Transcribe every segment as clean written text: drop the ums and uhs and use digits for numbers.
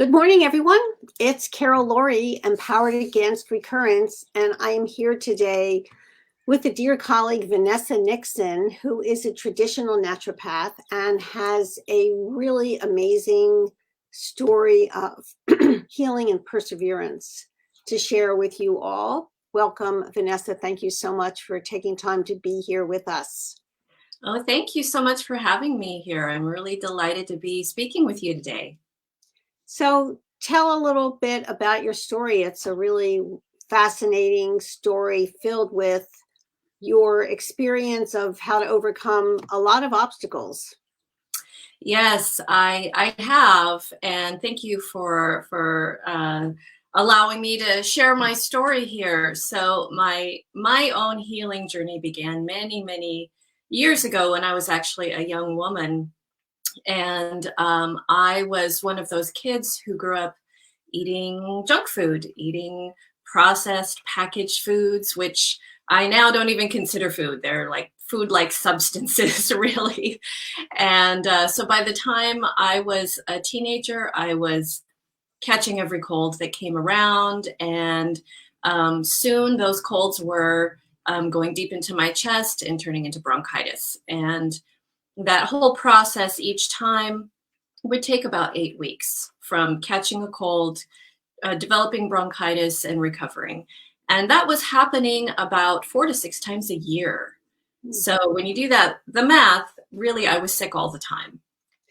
Good morning, everyone. It's Carol Lourie, Empowered Against Recurrence, and I am here today with a dear colleague, Vanessa Nixon, who is a traditional naturopath and has a really amazing story of healing and perseverance to share with you all. Welcome, Vanessa. Thank you so much for taking time to be here with us. Oh, thank you so much for having me here. I'm really delighted to be speaking with you today. So tell a little bit about your story. It's a really fascinating story filled with your experience of how to overcome a lot of obstacles. Yes, I have, and thank you for allowing me to share my story here. So my own healing journey began many years ago when I was actually a young woman. And I was one of those kids who grew up eating junk food, eating processed packaged foods, which I now don't even consider food. They're like food-like substances, really. And so by the time I was a teenager, I was catching every cold that came around. And soon those colds were going deep into my chest and turning into bronchitis. And that whole process each time would take about 8 weeks from catching a cold, developing bronchitis, and recovering. And that was happening about 4 to 6 times a year. So when you do that, the math, really, I was sick all the time.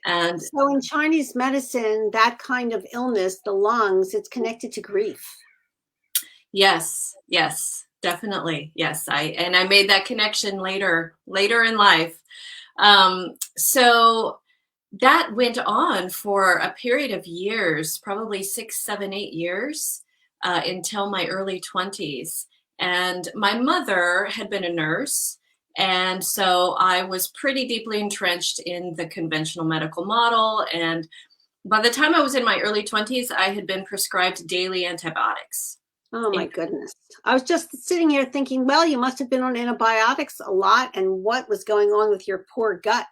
And so in Chinese medicine, that kind of illness, the lungs, it's connected to grief. yes, definitely. Yes. I made that connection later in life. So that went on for a period of years, probably 6, 7, 8 years, until my early 20s. And my mother had been a nurse. And so I was pretty deeply entrenched in the conventional medical model. And by the time I was in my early 20s, I had been prescribed daily antibiotics. Oh my goodness. I was just sitting here thinking, well, you must have been on antibiotics a lot, and what was going on with your poor gut?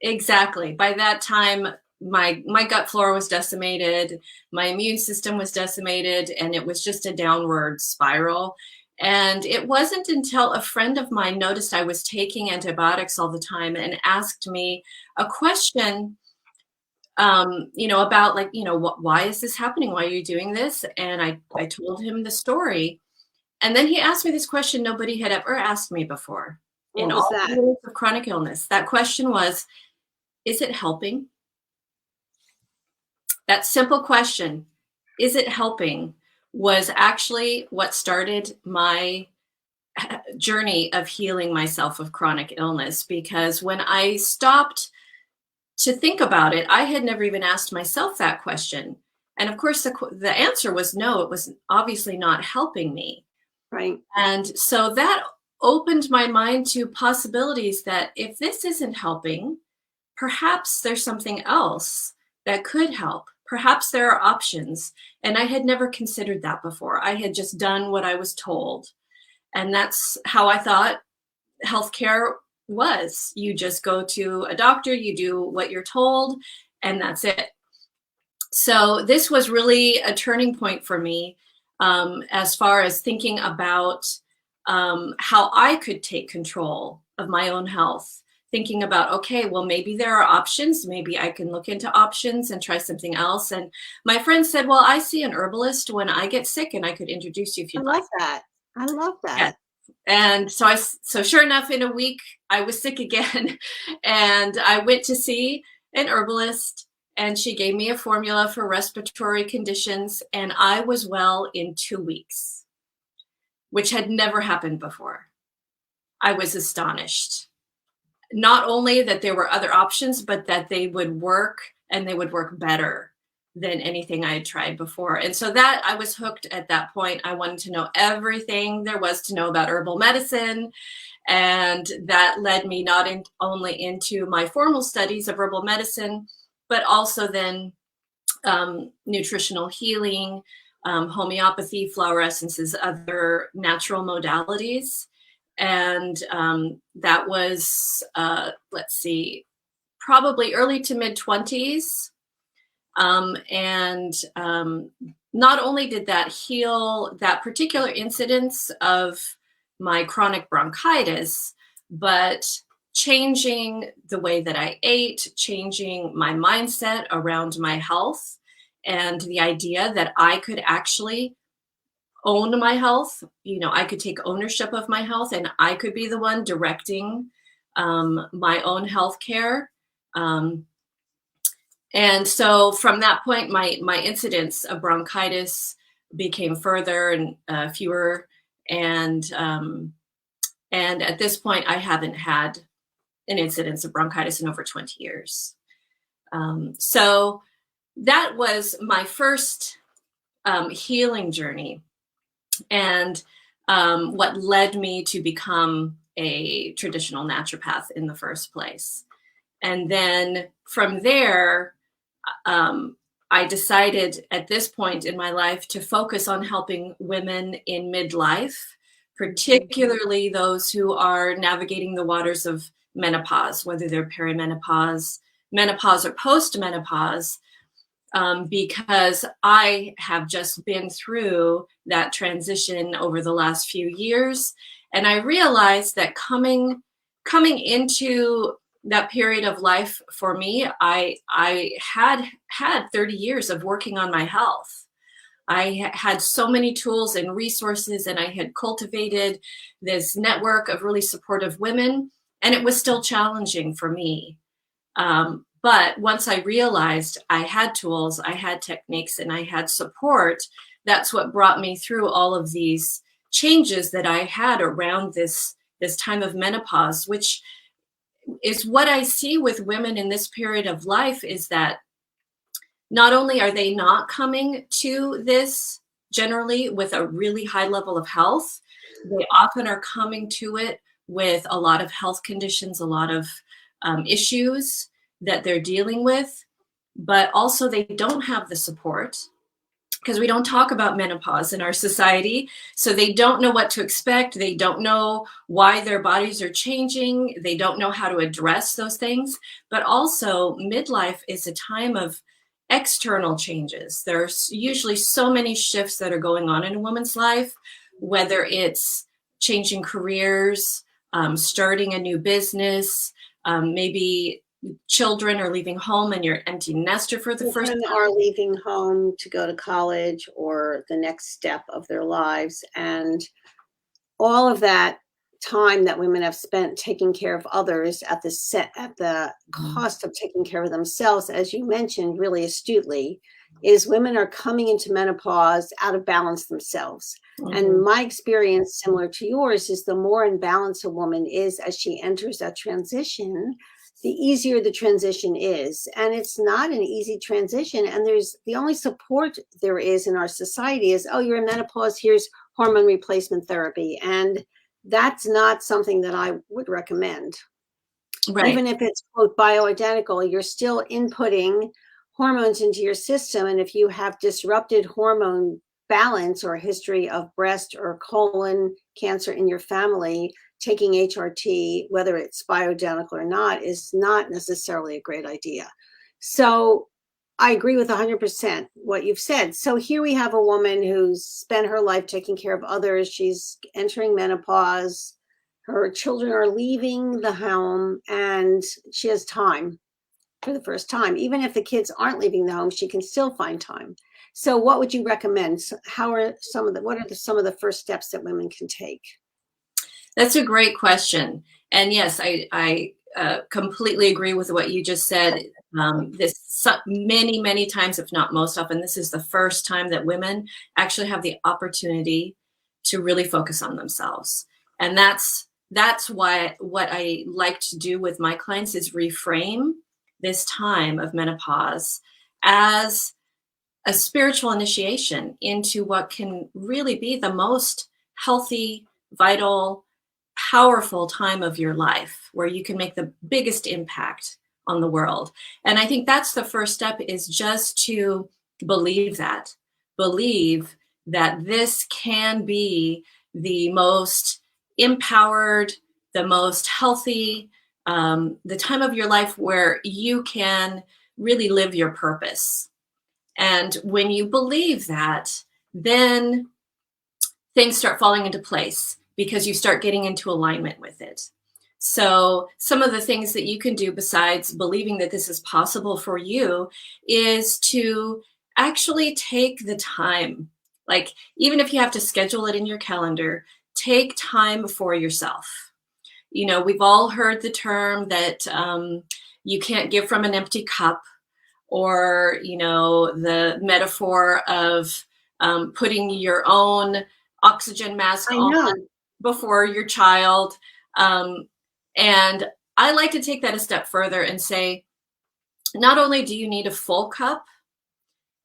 Exactly. By that time, my gut flora was decimated, my immune system was decimated, and it was just a downward spiral. And it wasn't until a friend of mine noticed I was taking antibiotics all the time and asked me a question, about like, why is this happening? Why are you doing this? And I told him the story. And then he asked me this question nobody had ever asked me before in What was all that? years of chronic illness. That question was, is it helping? That simple question, is it helping, was actually what started my journey of healing myself of chronic illness. Because when I stopped to think about it, I had never even asked myself that question. And of course, the answer was no, it was obviously not helping me. Right. And so that opened my mind to possibilities that if this isn't helping, perhaps there's something else that could help. Perhaps there are options. And I had never considered that before. I had just done what I was told. And that's how I thought healthcare was. You just go to a doctor, you do what you're told, and that's it. So this was really a turning point for me, as far as thinking about how I could take control of my own health. Thinking about, okay, well, maybe there are options. Maybe I can look into options and try something else. And my friend said, well, I see an herbalist when I get sick and I could introduce you if you'd like. I love that. Yeah. And so sure enough, in a week, I was sick again. And I went to see an herbalist, and she gave me a formula for respiratory conditions. And I was well in 2 weeks, which had never happened before. I was astonished. Not only that there were other options, but that they would work, and they would work better than anything I had tried before. And so that I was hooked at that point. I wanted to know everything there was to know about herbal medicine. And that led me not only into my formal studies of herbal medicine, but also then nutritional healing, homeopathy, flower essences, other natural modalities. And that was, let's see, probably early to mid 20s. Not only did that heal that particular incidence of my chronic bronchitis, but changing the way that I ate, changing my mindset around my health, and the idea that I could actually own my health. I could take ownership of my health and I could be the one directing my own health care. And so from that point, my incidence of bronchitis became further and fewer. And at this point, I haven't had an incidence of bronchitis in over 20 years. So that was my first healing journey, and what led me to become a traditional naturopath in the first place. And then from there, I decided at this point in my life to focus on helping women in midlife, particularly those who are navigating the waters of menopause, whether they're perimenopause, menopause, or postmenopause, because I have just been through that transition over the last few years. And I realized that coming into that period of life for me, I had 30 years of working on my health. I had so many tools and resources, and I had cultivated this network of really supportive women, and it was still challenging for me. But once I realized I had tools, I had techniques, and I had support, that's what brought me through all of these changes that I had around this time of menopause, which is what I see with women in this period of life, is that not only are they not coming to this generally with a really high level of health, they often are coming to it with a lot of health conditions, a lot of issues that they're dealing with, but also they don't have the support, because we don't talk about menopause in our society. So they don't know what to expect. They don't know why their bodies are changing. They don't know how to address those things. But also, midlife is a time of external changes. There's usually so many shifts that are going on in a woman's life, whether it's changing careers, starting a new business, maybe children are leaving home and you're empty nester for the first Children time. are leaving home to go to college or the next step of their lives. And all of that time that women have spent taking care of others at the cost of taking care of themselves, as you mentioned really astutely, is women are coming into menopause out of balance themselves. And my experience, similar to yours, is the more in balance a woman is as she enters that transition, the easier the transition is. And it's not an easy transition. And there's the only support there is in our society is, oh, you're in menopause, here's hormone replacement therapy. And that's not something that I would recommend. Right. Even if it's quote bioidentical, you're still inputting hormones into your system. And if you have disrupted hormone balance or a history of breast or colon cancer in your family, taking HRT, whether it's bioidentical or not, is not necessarily a great idea. So I agree with 100% what you've said. So here we have a woman who's spent her life taking care of others. She's entering menopause. Her children are leaving the home, and she has time for the first time. Even if the kids aren't leaving the home, she can still find time. So what would you recommend? What are some of the first steps that women can take? That's a great question. And yes, I completely agree with what you just said. Many times, if not most often, this is the first time that women actually have the opportunity to really focus on themselves. And that's why what I like to do with my clients is reframe this time of menopause as a spiritual initiation into what can really be the most healthy, vital, powerful time of your life, where you can make the biggest impact on the world. And I think that's the first step, is just to believe that this can be the most empowered, the most healthy, the time of your life where you can really live your purpose. And when you believe that, then things start falling into place because you start getting into alignment with it. So some of the things that you can do besides believing that this is possible for you is to actually take the time. Like, even if you have to schedule it in your calendar, take time for yourself. You know, we've all heard the term that you can't give from an empty cup, or, you know, the metaphor of putting your own oxygen mask I on know. before your child. And I like to take that a step further and say, not only do you need a full cup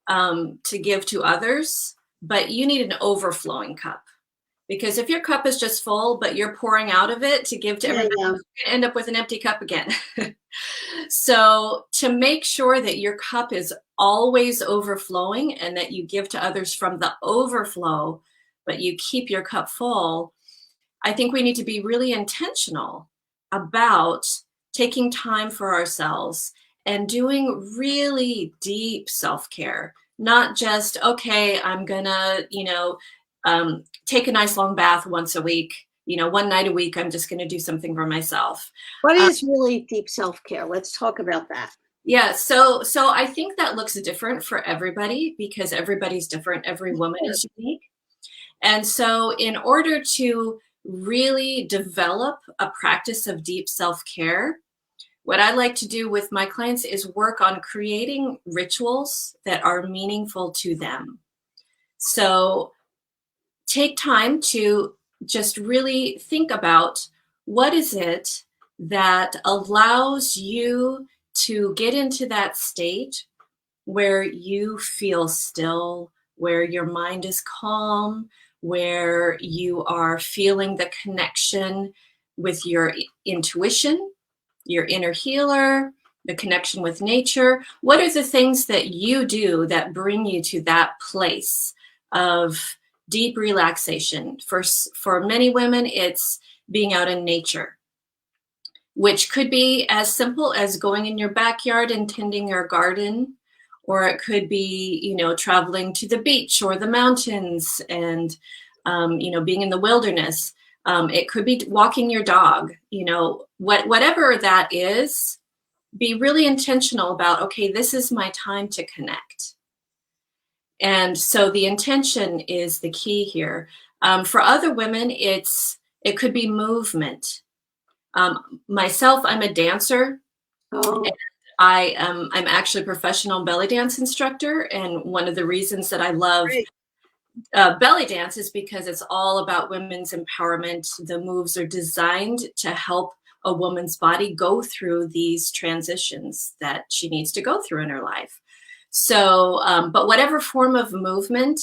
to give to others, but you need an overflowing cup. Because if your cup is just full, but you're pouring out of it to give to everybody, Yeah. you're going to end up with an empty cup again. So to make sure that your cup is always overflowing and that you give to others from the overflow, but you keep your cup full, I think we need to be really intentional about taking time for ourselves and doing really deep self-care. Not just, okay, I'm gonna, take a nice long bath once a week. You know, one night a week, I'm just gonna do something for myself. What is really deep self-care? Let's talk about that. Yeah, so I think that looks different for everybody because everybody's different. Every woman is unique. And so in order to really develop a practice of deep self-care, what I like to do with my clients is work on creating rituals that are meaningful to them. So take time to just really think about, what is it that allows you to get into that state where you feel still, where your mind is calm, where you are feeling the connection with your intuition, your inner healer, the connection with nature. What are the things that you do that bring you to that place of deep relaxation? For many women, it's being out in nature, which could be as simple as going in your backyard and tending your garden, or it could be, traveling to the beach or the mountains and, being in the wilderness. It could be walking your dog, whatever that is, be really intentional about, okay, this is my time to connect. And so the intention is the key here. For other women, it could be movement. Myself, I'm a dancer. Oh. And I'm actually a professional belly dance instructor. And one of the reasons that I love belly dance is because it's all about women's empowerment. The moves are designed to help a woman's body go through these transitions that she needs to go through in her life. So, but whatever form of movement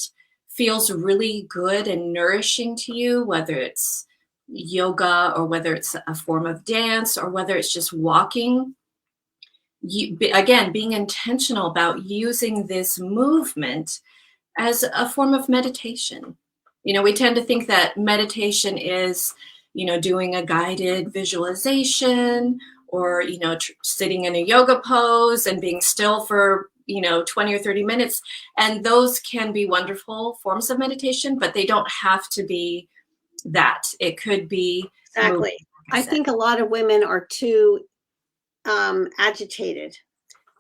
feels really good and nourishing to you, whether it's yoga or whether it's a form of dance or whether it's just walking, again, being intentional about using this movement as a form of meditation. We tend to think that meditation is, doing a guided visualization or, sitting in a yoga pose and being still for, 20 or 30 minutes. And those can be wonderful forms of meditation, but they don't have to be that. It could be Exactly. movement, like I think a lot of women are too agitated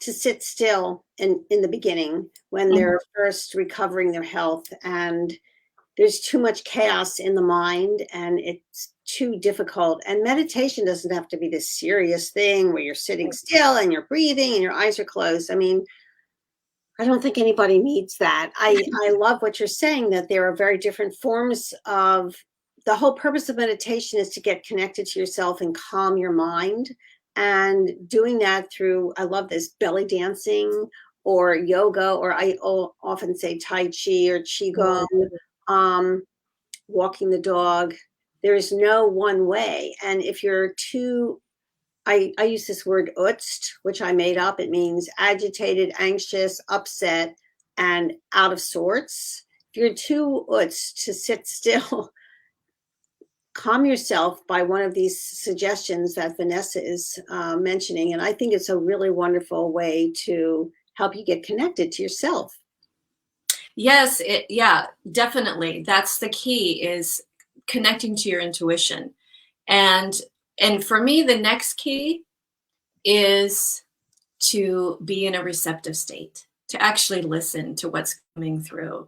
to sit still in the beginning when they're first recovering their health, and there's too much chaos in the mind and it's too difficult. And meditation doesn't have to be this serious thing where you're sitting still and you're breathing and your eyes are closed. I mean, I don't think anybody needs that. I love what you're saying, that there are very different forms of, the whole purpose of meditation is to get connected to yourself and calm your mind. And doing that through, I love this, belly dancing or yoga, or I often say Tai Chi or Qigong, walking the dog. There is no one way. And if you're too, I use this word utzt, which I made up. It means agitated, anxious, upset, and out of sorts. If you're too utzt to sit still, calm yourself by one of these suggestions that Vanessa is mentioning. And I think it's a really wonderful way to help you get connected to yourself. Yes, yeah, definitely. That's the key, is connecting to your intuition. And for me, the next key is to be in a receptive state, to actually listen to what's coming through.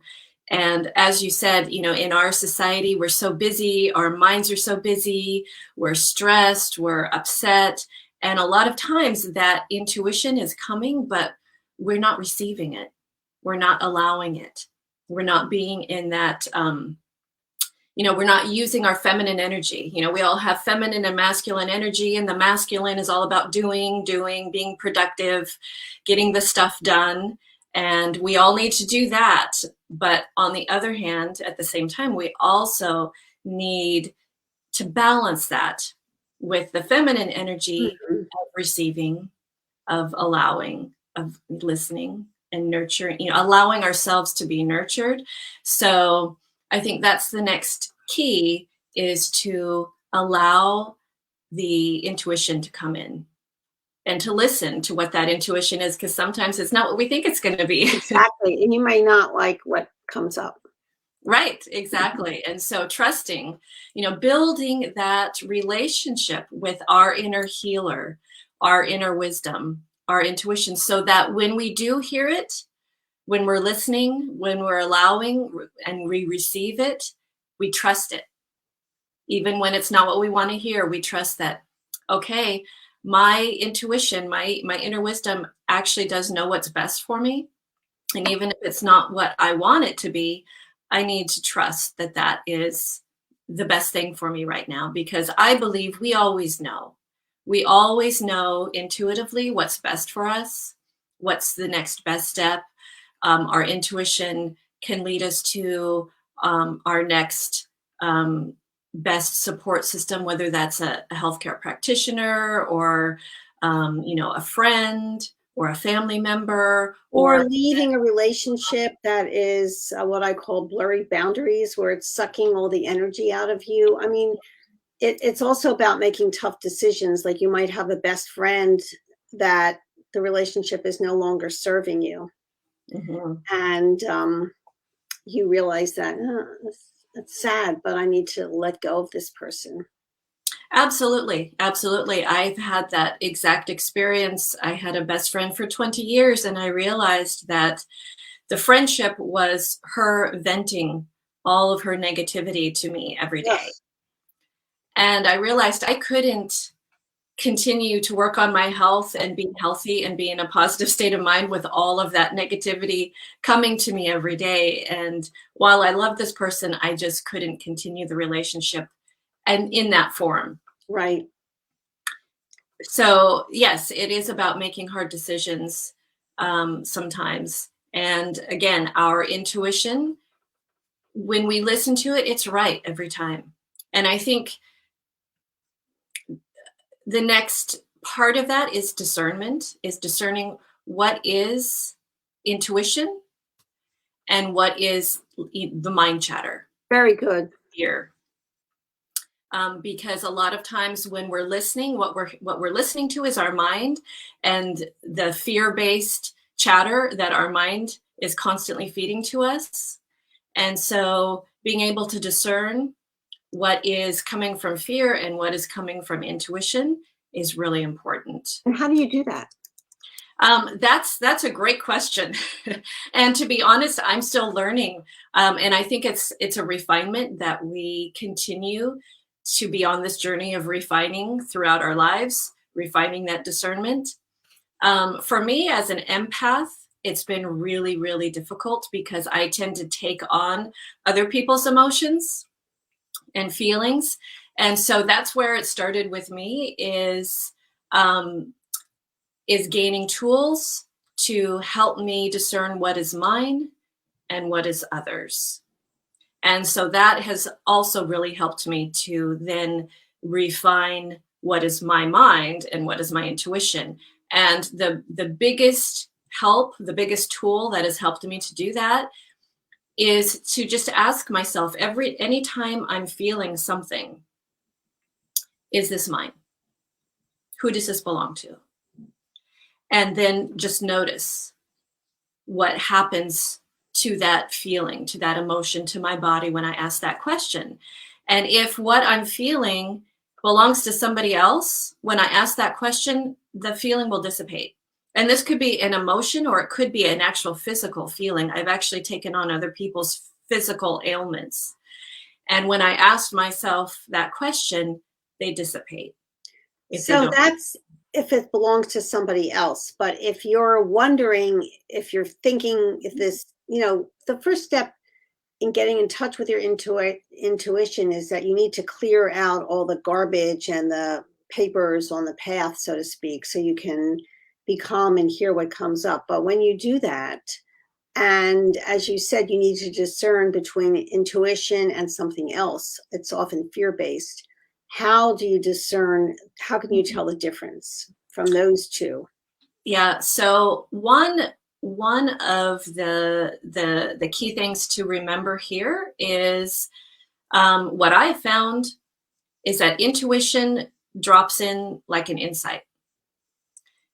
And as you said, in our society, we're so busy, our minds are so busy, we're stressed, we're upset. And a lot of times that intuition is coming, but we're not receiving it. We're not allowing it. We're not being in that, we're not using our feminine energy. We all have feminine and masculine energy, and the masculine is all about doing, being productive, getting the stuff done. And we all need to do that. But on the other hand, at the same time, we also need to balance that with the feminine energy Mhm. of receiving, of allowing, of listening and nurturing, allowing ourselves to be nurtured. So I think that's the next key, is to allow the intuition to come in and to listen to what that intuition is, because sometimes it's not what we think it's going to be. Exactly. And you may not like what comes up. Right, exactly. And so trusting, building that relationship with our inner healer, our inner wisdom, our intuition, so that when we do hear it, when we're listening, when we're allowing and we receive it, we trust it. Even when it's not what we want to hear, we trust that, okay, my intuition, my inner wisdom actually does know what's best for me. And even if it's not what I want it to be, I need to trust that that is the best thing for me right now, because I believe we always know. We always know intuitively what's best for us, what's the next best step. Our intuition can lead us to our next best support system, whether that's a healthcare practitioner or, a friend or a family member, Or or leaving a relationship that is what I call blurry boundaries, where it's sucking all the energy out of you. I mean, it's also about making tough decisions. Like you might have a best friend that the relationship is no longer serving you. Mhm. And you realize that it's sad, but I need to let go of this person. Absolutely. Absolutely. I've had that exact experience. I had a best friend for 20 years, and I realized that the friendship was her venting all of her negativity to me every Ugh, day. And I realized I couldn't continue to work on my health and be healthy and be in a positive state of mind with all of that negativity coming to me every day. And while I love this person, I just couldn't continue the relationship and in that form. right. So yes, it is about making hard decisions sometimes. And again, our intuition, when we listen to it, it's right every time. And I think the next part of that is discernment, is discerning what is intuition and what is the mind chatter, Very good. fear. Because a lot of times when we're listening, what we're listening to is our mind and the fear-based chatter that our mind is constantly feeding to us. And so being able to discern what is coming from fear and what is coming from intuition is really important. And how do you do that? That's a great question, and to be honest, I'm still learning. And I think it's a refinement that we continue to be on this journey of refining throughout our lives, refining that discernment. For me, as an empath, it's been really, really difficult because I tend to take on other people's emotions and feelings, and so that's where it started with me. Um, is gaining tools to help me discern what is mine and what is others. And so that has also really helped me to then refine what is my mind and what is my intuition. And the biggest help, the biggest tool that has helped me to do that is to just ask myself anytime I'm feeling something, is this mine? Who does this belong to? And then just notice what happens to that feeling, to that emotion, to my body when I ask that question. And if what I'm feeling belongs to somebody else, when I ask that question, the feeling will dissipate. And this could be an emotion, or it could be an actual physical feeling. I've actually taken on other people's physical ailments. And when I asked myself that question, they dissipate. So that's if it belongs to somebody else. But if you're wondering, if you're thinking, if this, the first step in getting in touch with your intuition is that you need to clear out all the garbage and the papers on the path, so to speak, so you can be calm and hear what comes up. But when you do that, and as you said, you need to discern between intuition and something else. It's often fear-based. How do you discern? How can you tell the difference from those two? Yeah. So one of the key things to remember here is what I found is that intuition drops in like an insight.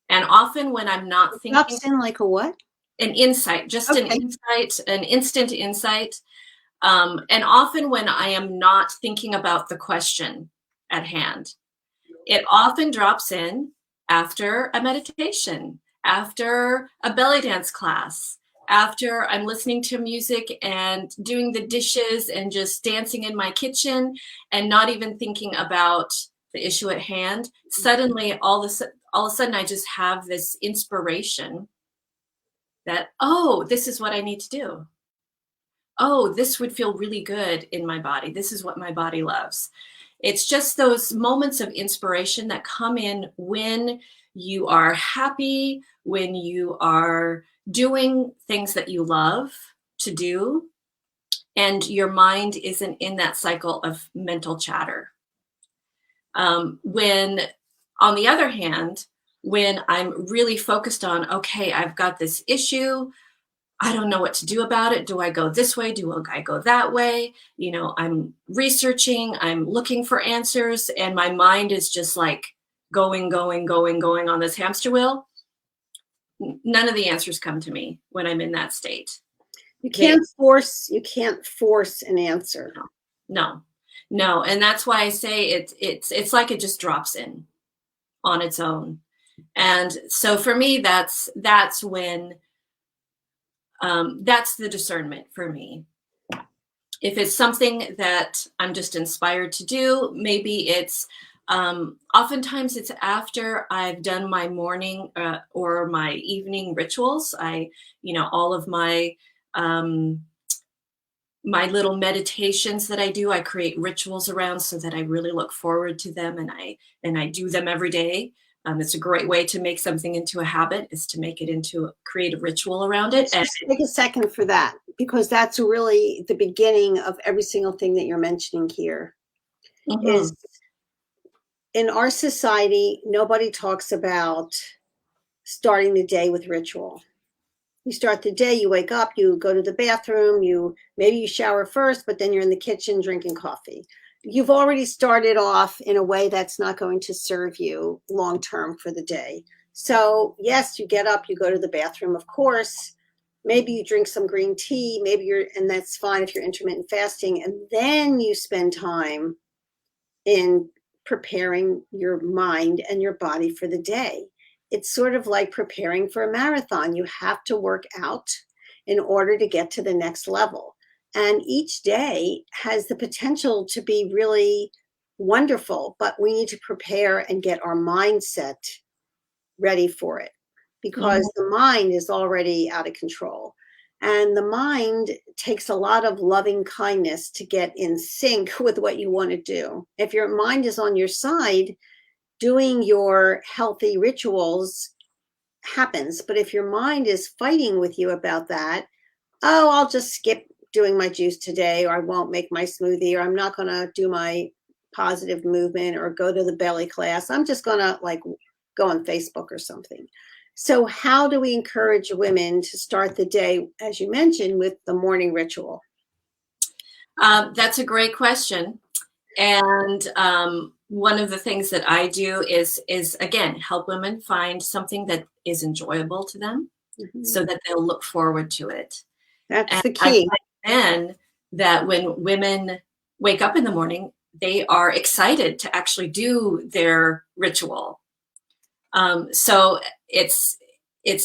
And often when I'm not thinking, drops in like a what? An insight, just an insight, an instant insight. And often when I am not thinking about the question at hand, it often drops in after a meditation, after a belly dance class, after I'm listening to music and doing the dishes and just dancing in my kitchen and not even thinking about the issue at hand. Suddenly, all of a sudden, I just have this inspiration that, oh, this is what I need to do. Oh, this would feel really good in my body. This is what my body loves. It's just those moments of inspiration that come in when you are happy, when you are doing things that you love to do, and your mind isn't in that cycle of mental chatter. When, on the other hand, when I'm really focused on, okay, I've got this issue, I don't know what to do about it. Do I go this way? Do I go that way? I'm researching, I'm looking for answers, and my mind is just like going on this hamster wheel. None of the answers come to me when I'm in that state. You can't force an answer. No. And that's why I say it's like it just drops in on its own. And so for me, that's when that's the discernment for me. If it's something that I'm just inspired to do, maybe it's oftentimes it's after I've done my morning or my evening rituals. All of my my little meditations that I do, I create rituals around so that I really look forward to them, and I do them every day. It's a great way to make something into a habit, is to make it create a ritual around it. Just take a second for that, because that's really the beginning of every single thing that you're mentioning here. Mm-hmm. Is in our society, nobody talks about starting the day with ritual. You start the day, you wake up, you go to the bathroom, maybe you shower first, but then you're in the kitchen drinking coffee. You've already started off in a way that's not going to serve you long-term for the day. So yes, you get up, you go to the bathroom, of course, maybe you drink some green tea, and that's fine if you're intermittent fasting. And then you spend time in preparing your mind and your body for the day. It's sort of like preparing for a marathon. You have to work out in order to get to the next level. And each day has the potential to be really wonderful, but we need to prepare and get our mindset ready for it, because the mind is already out of control. And the mind takes a lot of loving kindness to get in sync with what you want to do. If your mind is on your side, doing your healthy rituals happens. But if your mind is fighting with you about that, oh, I'll just skip doing my juice today, or I won't make my smoothie, or I'm not going to do my positive movement or go to the belly class. I'm just going to go on Facebook or something. So how do we encourage women to start the day, as you mentioned, with the morning ritual? That's a great question. And one of the things that I do is again, help women find something that is enjoyable to them, so that they'll look forward to it. That's And the I key. find then that when women wake up in the morning, they are excited to actually do their ritual. So it's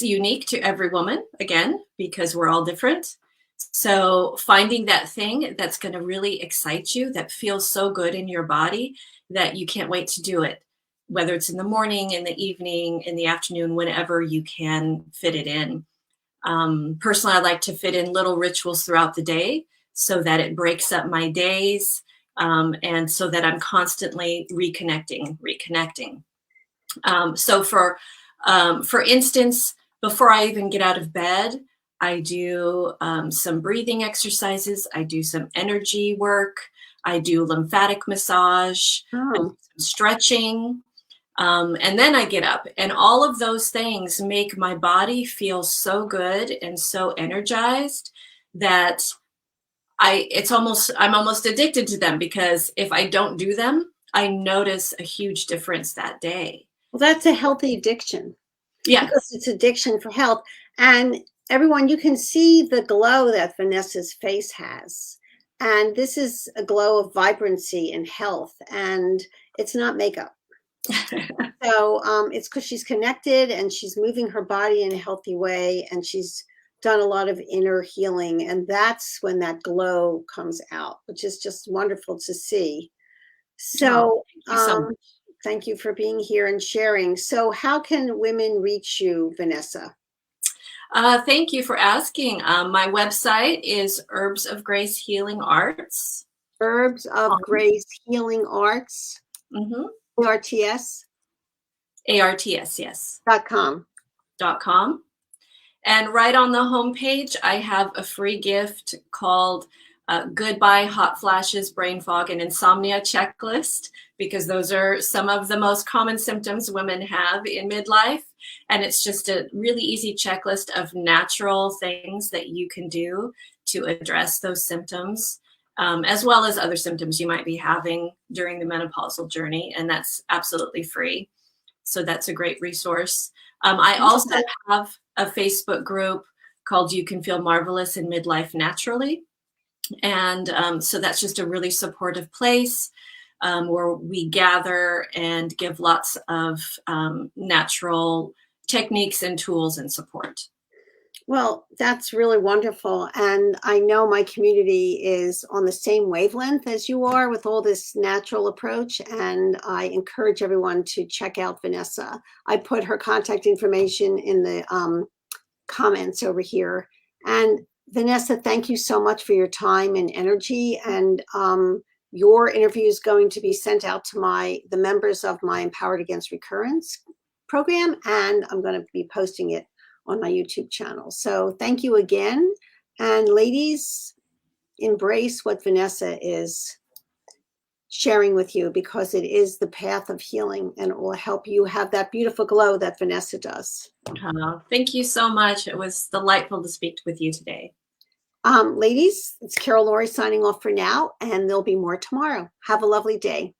unique to every woman, again, because we're all different. So finding that thing that's going to really excite you, that feels so good in your body that you can't wait to do it, whether it's in the morning, in the evening, in the afternoon, whenever you can fit it in. Personally, I like to fit in little rituals throughout the day so that it breaks up my days, and so that I'm constantly reconnecting. So for instance, before I even get out of bed, I do some breathing exercises. I do some energy work. I do lymphatic massage. I do Oh, some stretching. And then I get up, and all of those things make my body feel so good and so energized that I'm almost addicted to them, because if I don't do them, I notice a huge difference that day. well, that's a healthy addiction Yeah. because it's addiction for health. And everyone, you can see the glow that Vanessa's face has. And this is a glow of vibrancy and health. And it's not makeup. So it's because she's connected and she's moving her body in a healthy way, and she's done a lot of inner healing. And that's when that glow comes out, which is just wonderful to see. Oh, So thank you so much. thank you for being here and sharing. So how can women reach you, Vanessa? Thank you for asking. My website is Herbs of Grace Healing Arts. Herbs of Grace Healing Arts, Mm-hmm. ARTS.com. ARTS, yes. .com. And right on the homepage, I have a free gift called Goodbye Hot Flashes, Brain Fog, and Insomnia Checklist, because those are some of the most common symptoms women have in midlife. And it's just a really easy checklist of natural things that you can do to address those symptoms, as well as other symptoms you might be having during the menopausal journey. And that's absolutely free. So that's a great resource. I also have a Facebook group called You Can Feel Marvelous in Midlife Naturally. And so that's just a really supportive place where we gather and give lots of natural techniques and tools and support. Well, that's really wonderful. And I know my community is on the same wavelength as you are with all this natural approach. And I encourage everyone to check out Vanessa. I put her contact information in the comments over here. And Vanessa, thank you so much for your time and energy. And your interview is going to be sent out to the members of my Empowered Against Recurrence program. And I'm going to be posting it on my YouTube channel. So thank you again. And ladies, embrace what Vanessa is sharing with you, because it is the path of healing, and it will help you have that beautiful glow that Vanessa does. Thank you so much. It was delightful to speak with you today. Ladies, it's Carol Lourie signing off for now, and there'll be more tomorrow. Have a lovely day.